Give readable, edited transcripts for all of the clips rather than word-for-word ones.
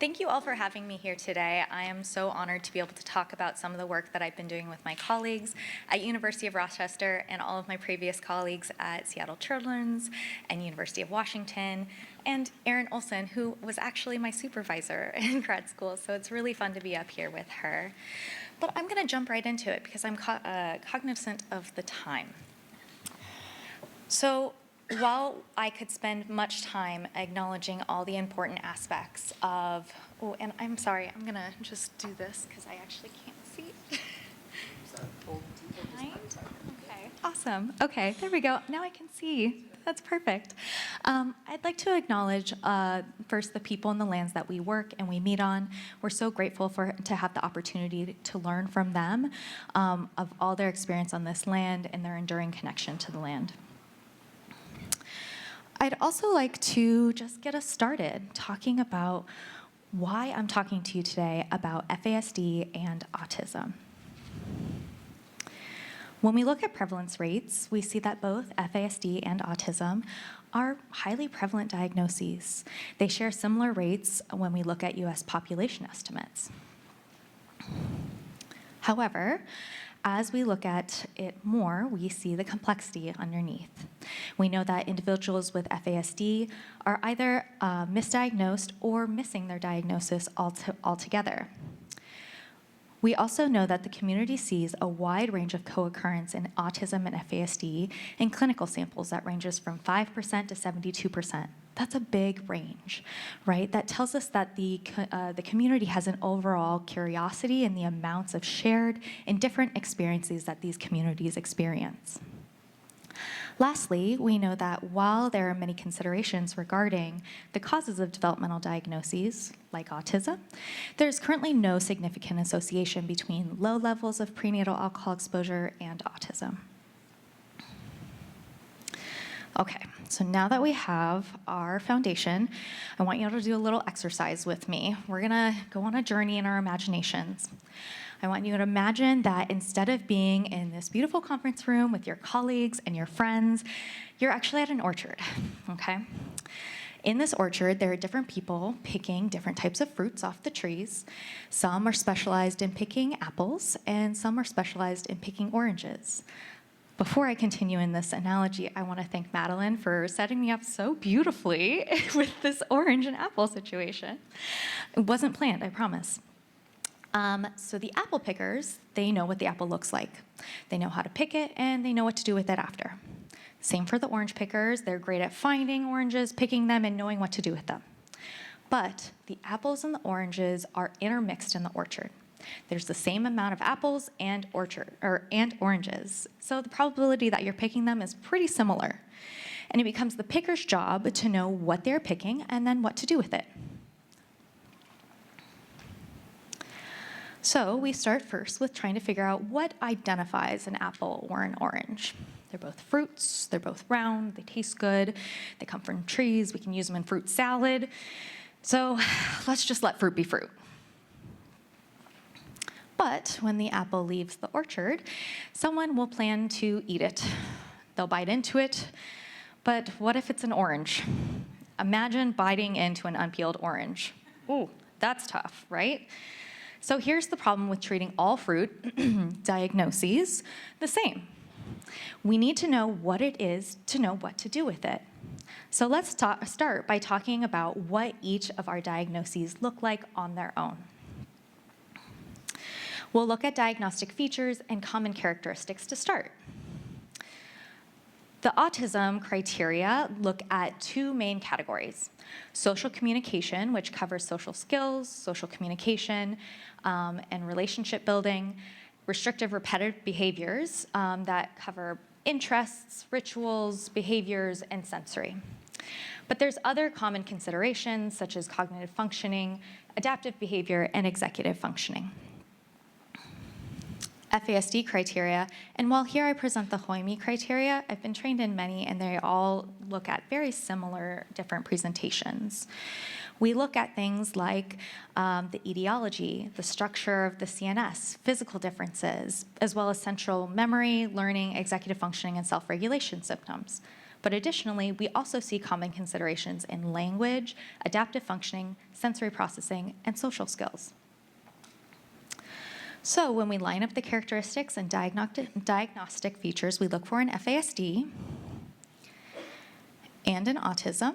Thank you all for having me here today. I am so honored to be able to talk about some of the work that I've been doing with my colleagues at University of Rochester and all of my previous colleagues at Seattle Children's and University of Washington, and Erin Olson, who was actually my supervisor in grad school, so it's really fun to be up here with her. But I'm going to jump right into it because I'm cognizant of the time. So while I could spend much time acknowledging all the important aspects of, oh, and I'm sorry, I'm gonna just do this because I actually can't see. Okay, awesome. Okay, there we go. Now I can see. That's perfect. I'd like to acknowledge first the people and the lands that we work and we meet on. We're so grateful to have the opportunity to learn from them of all their experience on this land and their enduring connection to the land. I'd also like to just get us started talking about why I'm talking to you today about FASD and autism. When we look at prevalence rates, we see that both FASD and autism are highly prevalent diagnoses. They share similar rates when we look at US population estimates. However, as we look at it more, we see the complexity underneath. We know that individuals with FASD are either misdiagnosed or missing their diagnosis altogether. We also know that the community sees a wide range of co-occurrence in autism and FASD in clinical samples that ranges from 5% to 72%. That's a big range, right? That tells us that the community has an overall curiosity in the amounts of shared and different experiences that these communities experience. Lastly, we know that while there are many considerations regarding the causes of developmental diagnoses, like autism, there's currently no significant association between low levels of prenatal alcohol exposure and autism. Okay, so now that we have our foundation, I want you all to do a little exercise with me. We're gonna go on a journey in our imaginations. I want you to imagine that instead of being in this beautiful conference room with your colleagues and your friends, you're actually at an orchard, okay? In this orchard, there are different people picking different types of fruits off the trees. Some are specialized in picking apples, and some are specialized in picking oranges. Before I continue in this analogy, I want to thank Madeline for setting me up so beautifully with this orange and apple situation. It wasn't planned, I promise. So the apple pickers, they know what the apple looks like. They know how to pick it, and they know what to do with it after. Same for the orange pickers. They're great at finding oranges, picking them, and knowing what to do with them. But the apples and the oranges are intermixed in the orchard. There's the same amount of apples and oranges. So the probability that you're picking them is pretty similar. And it becomes the picker's job to know what they're picking and then what to do with it. So we start first with trying to figure out what identifies an apple or an orange. They're both fruits, they're both round, they taste good, they come from trees, we can use them in fruit salad. So let's just let fruit be fruit. But when the apple leaves the orchard, someone will plan to eat it. They'll bite into it, but what if it's an orange? Imagine biting into an unpeeled orange. Ooh, that's tough, right? So here's the problem with treating all fruit diagnoses the same. We need to know what it is to know what to do with it. So let's start by talking about what each of our diagnoses look like on their own. We'll look at diagnostic features and common characteristics to start. The autism criteria look at two main categories: social communication, which covers social skills, social communication, and relationship building; restrictive repetitive behaviors that cover interests, rituals, behaviors, and sensory. But there's other common considerations such as cognitive functioning, adaptive behavior, and executive functioning. FASD criteria, and while here I present the HOIMI criteria, I've been trained in many and they all look at very similar different presentations. We look at things like the etiology, the structure of the CNS, physical differences, as well as central memory, learning, executive functioning, and self-regulation symptoms. But additionally, we also see common considerations in language, adaptive functioning, sensory processing, and social skills. So when we line up the characteristics and diagnostic features we look for in FASD and in autism,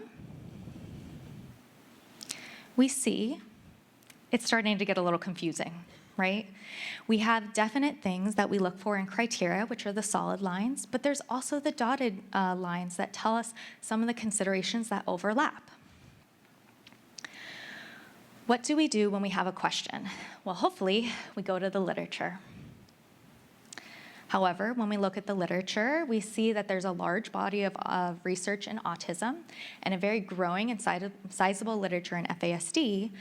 we see it's starting to get a little confusing, right? We have definite things that we look for in criteria, which are the solid lines, but there's also the dotted lines that tell us some of the considerations that overlap. What do we do when we have a question? Well, hopefully, we go to the literature. However, when we look at the literature, we see that there's a large body of research in autism and a very growing and sizable literature in FASD,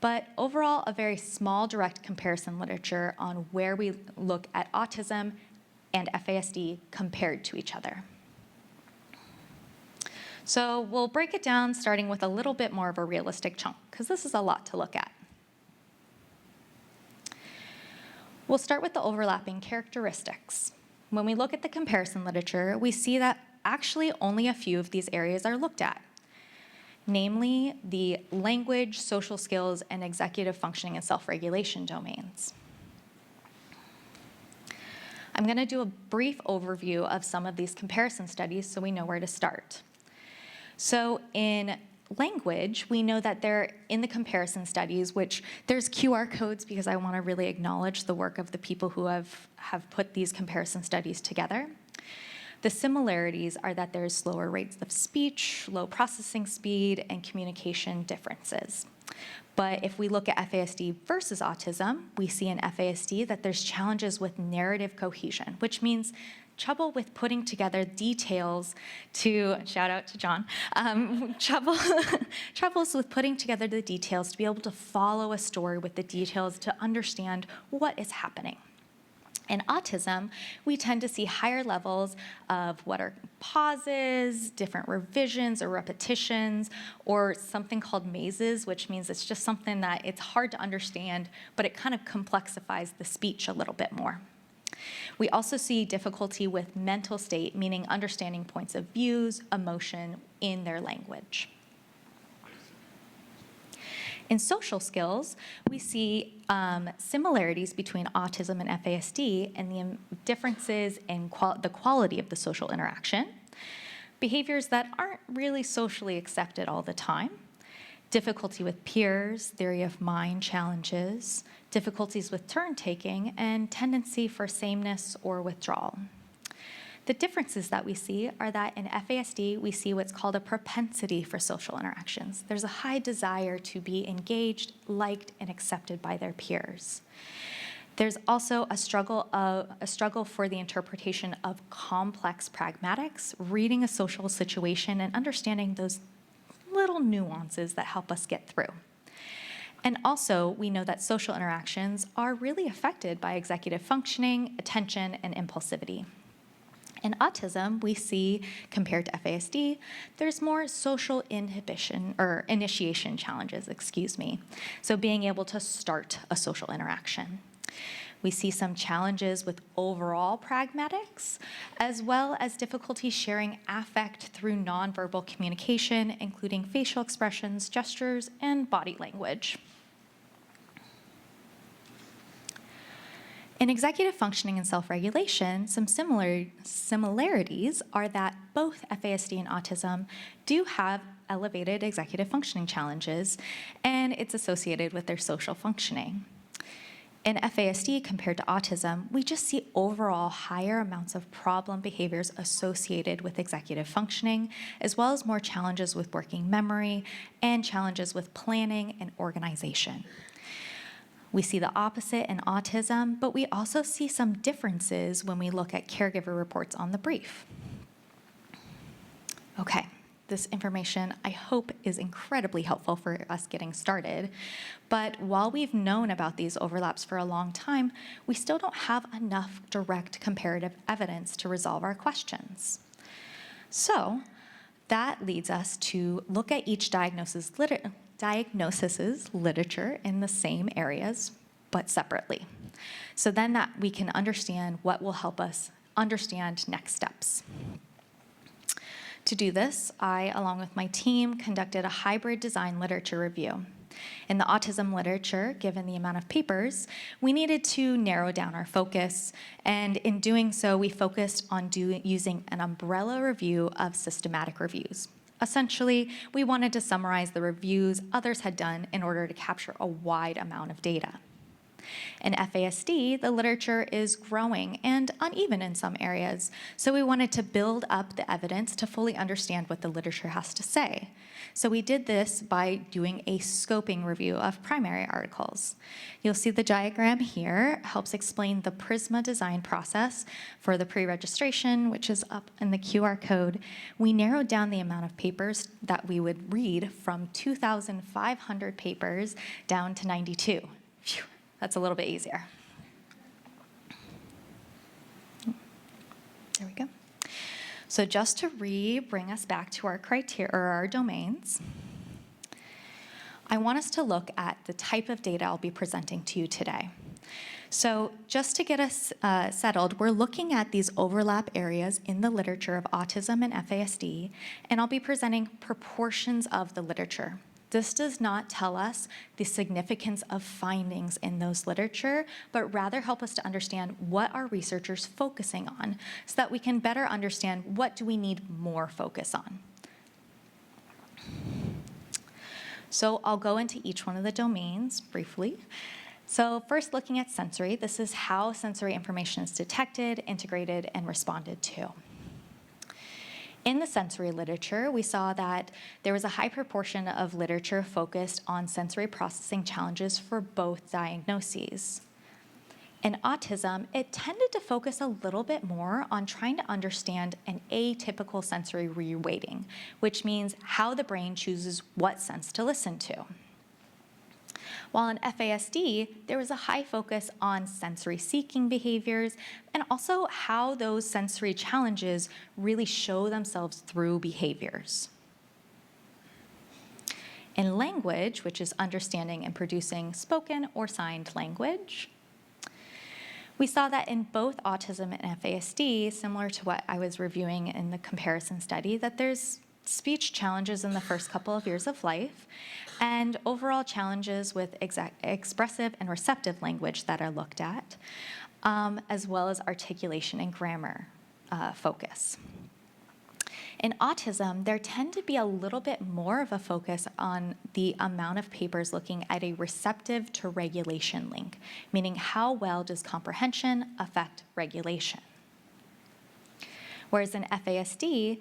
but overall, a very small direct comparison literature on where we look at autism and FASD compared to each other. So we'll break it down starting with a little bit more of a realistic chunk, because this is a lot to look at. We'll start with the overlapping characteristics. When we look at the comparison literature, we see that actually only a few of these areas are looked at, namely the language, social skills, and executive functioning and self-regulation domains. I'm going to do a brief overview of some of these comparison studies so we know where to start. So in language, we know that they're in the comparison studies, which there's QR codes because I want to really acknowledge the work of the people who have put these comparison studies together. The similarities are that there's slower rates of speech, low processing speed, and communication differences. But if we look at FASD versus autism, we see in FASD that there's challenges with narrative cohesion, which means trouble with putting together details to, shout out to John, troubles with putting together the details to be able to follow a story with the details to understand what is happening. In autism, we tend to see higher levels of what are pauses, different revisions or repetitions, or something called mazes, which means it's just something that it's hard to understand, but it kind of complexifies the speech a little bit more. We also see difficulty with mental state, meaning understanding points of views, emotion in their language. In social skills, we see similarities between autism and FASD and the differences in the quality of the social interaction, behaviors that aren't really socially accepted all the time, difficulty with peers, theory of mind challenges, difficulties with turn-taking, and tendency for sameness or withdrawal. The differences that we see are that in FASD, we see what's called a propensity for social interactions. There's a high desire to be engaged, liked, and accepted by their peers. There's also a struggle for the interpretation of complex pragmatics, reading a social situation and understanding those little nuances that help us get through. And also, we know that social interactions are really affected by executive functioning, attention, and impulsivity. In autism, we see, compared to FASD, there's more social inhibition or initiation challenges, So being able to start a social interaction. We see some challenges with overall pragmatics, as well as difficulty sharing affect through nonverbal communication, including facial expressions, gestures, and body language. In executive functioning and self-regulation, some similarities are that both FASD and autism do have elevated executive functioning challenges, and it's associated with their social functioning. In FASD compared to autism, we just see overall higher amounts of problem behaviors associated with executive functioning, as well as more challenges with working memory and challenges with planning and organization. We see the opposite in autism, but we also see some differences when we look at caregiver reports on the brief. Okay, this information I hope is incredibly helpful for us getting started, but while we've known about these overlaps for a long time, we still don't have enough direct comparative evidence to resolve our questions. So that leads us to look at each diagnosis's literature in the same areas, but separately. So then that we can understand what will help us understand next steps. To do this, I, along with my team, conducted a hybrid design literature review. In the autism literature, given the amount of papers, we needed to narrow down our focus, and in doing so, we focused on using an umbrella review of systematic reviews. Essentially, we wanted to summarize the reviews others had done in order to capture a wide amount of data. In FASD, the literature is growing and uneven in some areas, so we wanted to build up the evidence to fully understand what the literature has to say. So we did this by doing a scoping review of primary articles. You'll see the diagram here helps explain the PRISMA design process for the pre-registration, which is up in the QR code. We narrowed down the amount of papers that we would read from 2,500 papers down to 92. Phew. That's a little bit easier. There we go. So just to bring us back to our criteria, or our domains, I want us to look at the type of data I'll be presenting to you today. So just to get us settled, we're looking at these overlap areas in the literature of autism and FASD, and I'll be presenting proportions of the literature. This does not tell us the significance of findings in those literature, but rather help us to understand what are researchers focusing on so that we can better understand what do we need more focus on. So I'll go into each one of the domains briefly. So first, looking at sensory, this is how sensory information is detected, integrated, and responded to. In the sensory literature, we saw that there was a high proportion of literature focused on sensory processing challenges for both diagnoses. In autism, it tended to focus a little bit more on trying to understand an atypical sensory reweighting, which means how the brain chooses what sense to listen to. While in FASD, there was a high focus on sensory-seeking behaviors and also how those sensory challenges really show themselves through behaviors. In language, which is understanding and producing spoken or signed language, we saw that in both autism and FASD, similar to what I was reviewing in the comparison study, that there's speech challenges in the first couple of years of life, and overall challenges with expressive and receptive language that are looked at, as well as articulation and grammar focus. In autism, there tend to be a little bit more of a focus on the amount of papers looking at a receptive to regulation link, meaning how well does comprehension affect regulation. Whereas in FASD,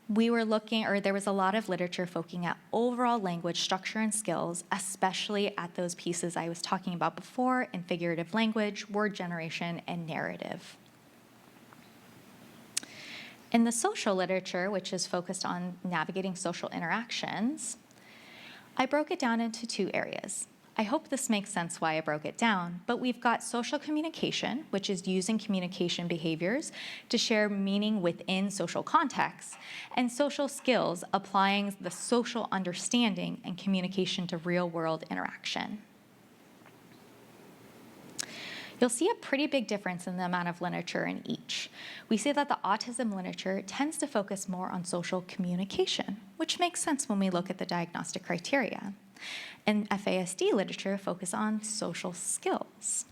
there was a lot of literature focusing at overall language structure and skills, especially at those pieces I was talking about before in figurative language, word generation, and narrative. In the social literature, which is focused on navigating social interactions, I broke it down into two areas. I hope this makes sense why I broke it down, but we've got social communication, which is using communication behaviors to share meaning within social contexts, and social skills, applying the social understanding and communication to real-world interaction. You'll see a pretty big difference in the amount of literature in each. We see that the autism literature tends to focus more on social communication, which makes sense when we look at the diagnostic criteria. And FASD literature focus on social skills.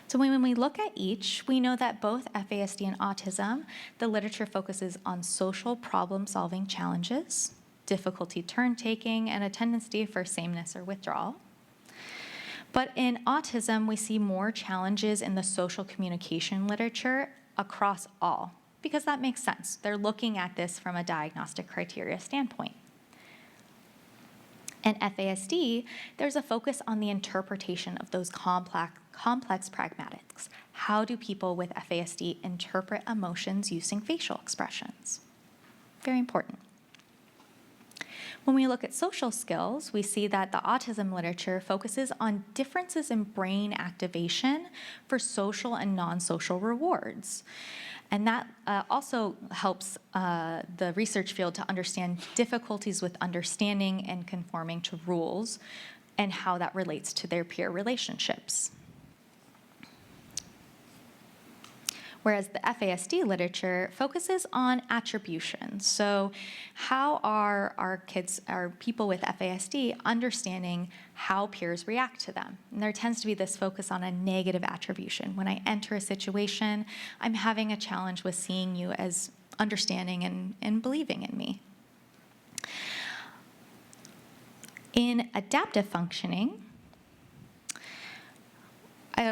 So when we look at each, we know that both FASD and autism, the literature focuses on social problem-solving challenges, difficulty turn-taking, and a tendency for sameness or withdrawal. But in autism, we see more challenges in the social communication literature across all, because that makes sense. They're looking at this from a diagnostic criteria standpoint. In FASD, there's a focus on the interpretation of those complex pragmatics. How do people with FASD interpret emotions using facial expressions? Very important. When we look at social skills, we see that the autism literature focuses on differences in brain activation for social and non-social rewards. And that also helps the research field to understand difficulties with understanding and conforming to rules and how that relates to their peer relationships. Whereas the FASD literature focuses on attribution. So how are our people with FASD understanding how peers react to them? And there tends to be this focus on a negative attribution. When I enter a situation, I'm having a challenge with seeing you as understanding and believing in me. In adaptive functioning,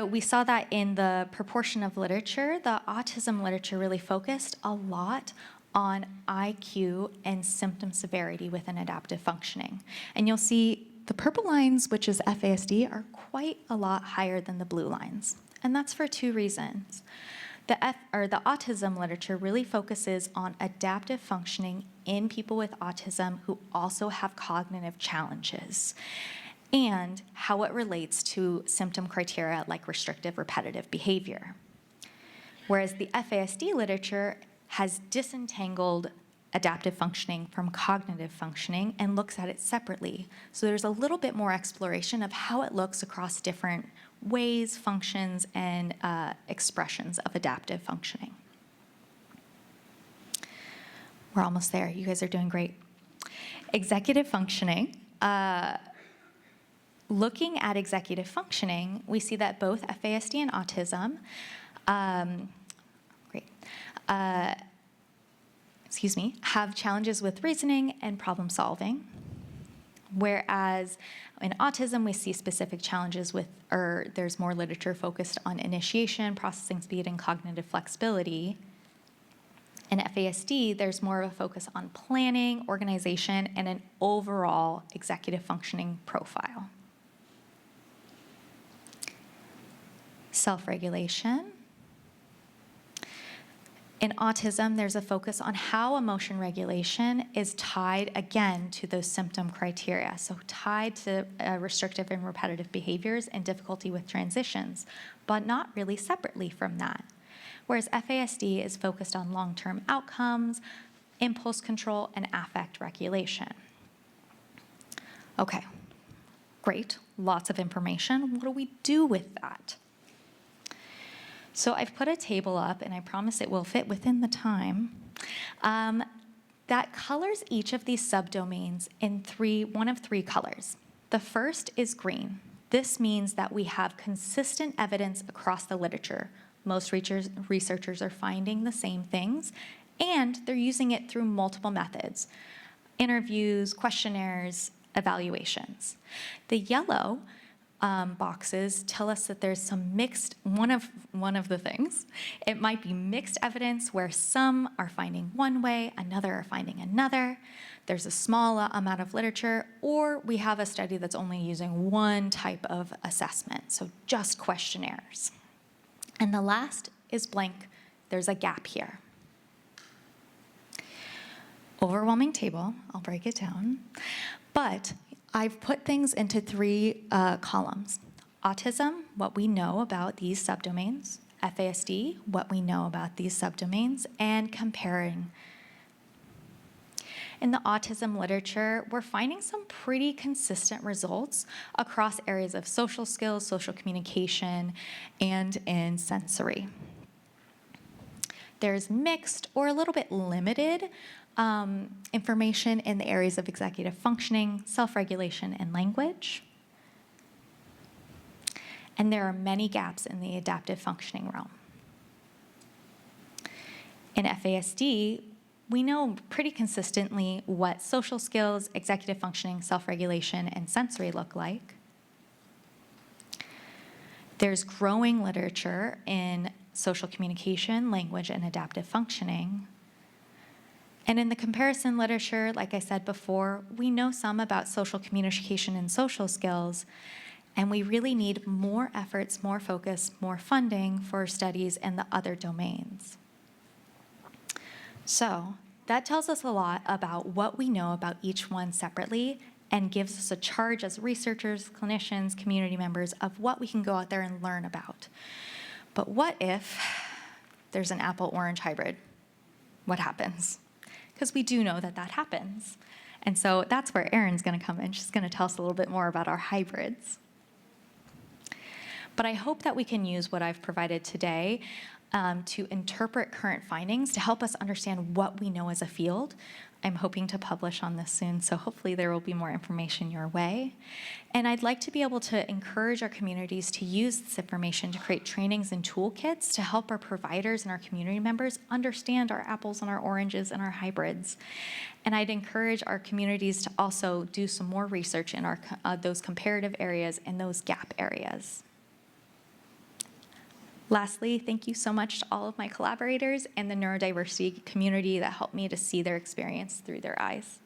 we saw that in the proportion of literature, the autism literature really focused a lot on IQ and symptom severity within adaptive functioning. And you'll see the purple lines, which is FASD, are quite a lot higher than the blue lines. And that's for two reasons. The autism literature really focuses on adaptive functioning in people with autism who also have cognitive challenges, and how it relates to symptom criteria like restrictive repetitive behavior. Whereas the FASD literature has disentangled adaptive functioning from cognitive functioning and looks at it separately. So there's a little bit more exploration of how it looks across different ways, functions, and expressions of adaptive functioning. We're almost there. You guys are doing great. Executive functioning. Looking at executive functioning, we see that both FASD and autism, have challenges with reasoning and problem solving. Whereas in autism, we see specific challenges with, or there's more literature focused on initiation, processing speed, and cognitive flexibility. In FASD, there's more of a focus on planning, organization, and an overall executive functioning profile. Self-regulation. In autism, there's a focus on how emotion regulation is tied, again, to those symptom criteria. So tied to restrictive and repetitive behaviors and difficulty with transitions, but not really separately from that. Whereas FASD is focused on long-term outcomes, impulse control, and affect regulation. Okay, great, lots of information. What do we do with that? So I've put a table up, and I promise it will fit within the time, that colors each of these subdomains in one of three colors. The first is green. This means that we have consistent evidence across the literature. Most researchers are finding the same things, and they're using it through multiple methods: interviews, questionnaires, evaluations. The yellow boxes tell us that there's some mixed, one of the things. It might be mixed evidence where some are finding one way, another are finding another. There's a small amount of literature, or we have a study that's only using one type of assessment, so just questionnaires. And the last is blank. There's a gap here. Overwhelming table, I'll break it down. But I've put things into three columns. Autism, what we know about these subdomains. FASD, what we know about these subdomains, and comparing. In the autism literature, we're finding some pretty consistent results across areas of social skills, social communication, and in sensory. There's mixed or a little bit limited information in the areas of executive functioning, self-regulation, and language. And there are many gaps in the adaptive functioning realm. In FASD, we know pretty consistently what social skills, executive functioning, self-regulation, and sensory look like. There's growing literature in social communication, language, and adaptive functioning. And in the comparison literature, like I said before, we know some about social communication and social skills, and we really need more efforts, more focus, more funding for studies in the other domains. So that tells us a lot about what we know about each one separately and gives us a charge as researchers, clinicians, community members of what we can go out there and learn about. But what if there's an apple-orange hybrid? What happens? Because we do know that that happens. And so that's where Erin's going to come in. She's going to tell us a little bit more about our hybrids. But I hope that we can use what I've provided today to interpret current findings to help us understand what we know as a field. I'm hoping to publish on this soon, so hopefully there will be more information your way. And I'd like to be able to encourage our communities to use this information to create trainings and toolkits to help our providers and our community members understand our apples and our oranges and our hybrids. And I'd encourage our communities to also do some more research in our those comparative areas and those gap areas. Lastly, thank you so much to all of my collaborators and the neurodiversity community that helped me to see their experience through their eyes.